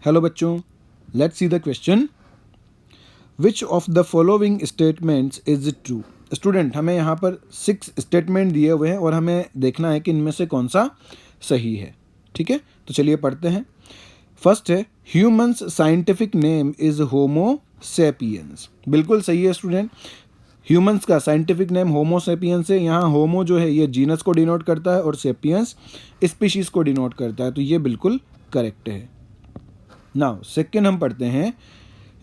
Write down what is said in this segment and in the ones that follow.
Hello बच्चों, let's see the question. Which of the following statements is true. Student, हमें यहाँ पर 6 statement दिए हुए हैं और हमें देखना है कि इनमें से कौन सा सही है। ठीक है, तो चलिए पढ़ते हैं। फर्स्ट है humans scientific name is homo sapiens. बिल्कुल सही है स्टूडेंट। ह्यूमंस का साइंटिफिक नेम होमो सेपियंस है। यहाँ होमो जो है ये जीनस को डिनोट करता है और सेपियंस स्पीशीज को डिनोट करता है, तो ये बिल्कुल करेक्ट है। नाउ सेकेंड हम पढ़ते हैं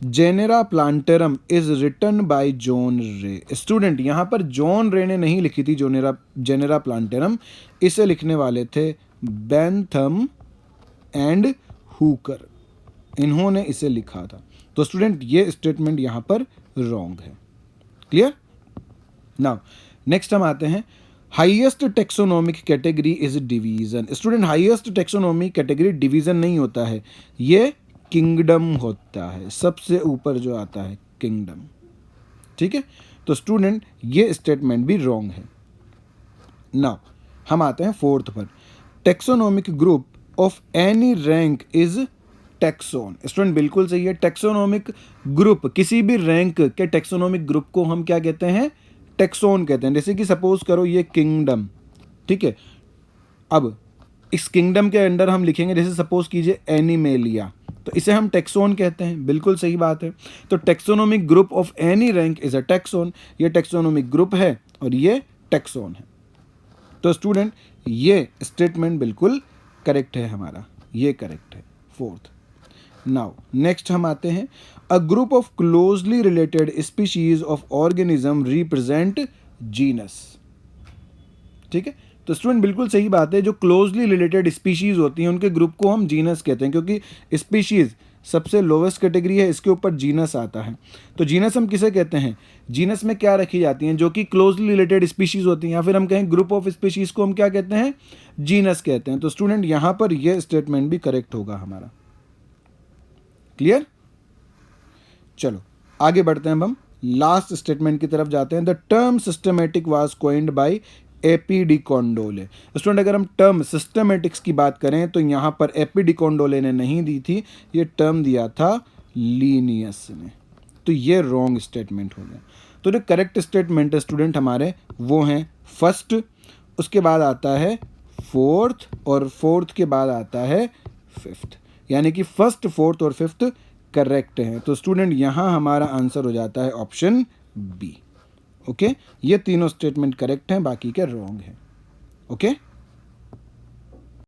Genera Plantarum is written by John Ray. Student, यहाँ पर जॉन रे ने नहीं लिखी थी जेनेरा प्लांटेरम, इसे लिखने वाले थे बेंथम एंड हुकर, इन्होंने इसे लिखा था। तो स्टूडेंट ये स्टेटमेंट यहाँ पर रॉन्ग है। क्लियर। नाउ नेक्स्ट हम आते हैं highest taxonomic category is division. Student, highest taxonomic category division नहीं होता है, ये किंगडम होता है। सबसे ऊपर जो आता है किंगडम। ठीक है, तो स्टूडेंट ये स्टेटमेंट भी रॉन्ग है। नाउ हम आते हैं फोर्थ पर। Taxonomic group of any rank is taxon. Student बिल्कुल सही है। टेक्सोनोमिक ग्रुप, किसी भी रैंक के टेक्सोनोमिक ग्रुप को हम क्या कहते हैं? टेक्सोन कहते हैं। जैसे कि सपोज करो ये किंगडम, ठीक है, अब इस किंगडम के अंडर हम लिखेंगे, जैसे सपोज कीजिए एनिमेलिया, तो इसे हम टेक्सोन कहते हैं। बिल्कुल सही बात है। तो taxonomic group of any rank is a taxon. ये टेक्सोनोमिक ग्रुप है और ये टेक्सोन है। तो स्टूडेंट ये स्टेटमेंट बिल्कुल करेक्ट है हमारा, ये करेक्ट है फोर्थ। नाउ नेक्स्ट हम आते हैं a group of closely related species of organism represent genus. ठीक है, तो स्टूडेंट बिल्कुल सही बात है। जो क्लोजली रिलेटेड स्पीशीज होती हैं उनके ग्रुप को हम जीनस कहते हैं, क्योंकि स्पीशीज सबसे लोवेस्ट कैटेगरी है, इसके ऊपर जीनस आता है। तो जीनस हम किसे कहते हैं? जीनस में क्या रखी जाती हैं? जो कि क्लोजली रिलेटेड स्पीशीज होती हैं, या फिर हम कहें ग्रुप ऑफ स्पीशीज को हम क्या कहते हैं? जीनस कहते हैं। तो स्टूडेंट यहाँ पर यह स्टेटमेंट भी करेक्ट होगा हमारा। क्लियर। चलो आगे बढ़ते हैं। अब हम लास्ट स्टेटमेंट की तरफ जाते हैं। The term systematic was coined by A P de Candolle. Student अगर हम टर्म सिस्टमेटिक्स की बात करें तो यहाँ पर एपी डी कॉन्डोले ने नहीं दी थी, ये टर्म दिया था लीनियस ने। तो ये रॉन्ग स्टेटमेंट हो गया। तो जो करेक्ट स्टेटमेंट है स्टूडेंट हमारे वो हैं फर्स्ट, उसके बाद आता है फोर्थ, और फोर्थ के बाद आता है फिफ्थ। यानी कि फर्स्ट, फोर्थ और फिफ्थ करेक्ट हैं। तो स्टूडेंट यहाँ हमारा आंसर हो जाता है ऑप्शन बी। ओके, ये तीनों स्टेटमेंट करेक्ट हैं, बाकी के रॉन्ग हैं। ओके।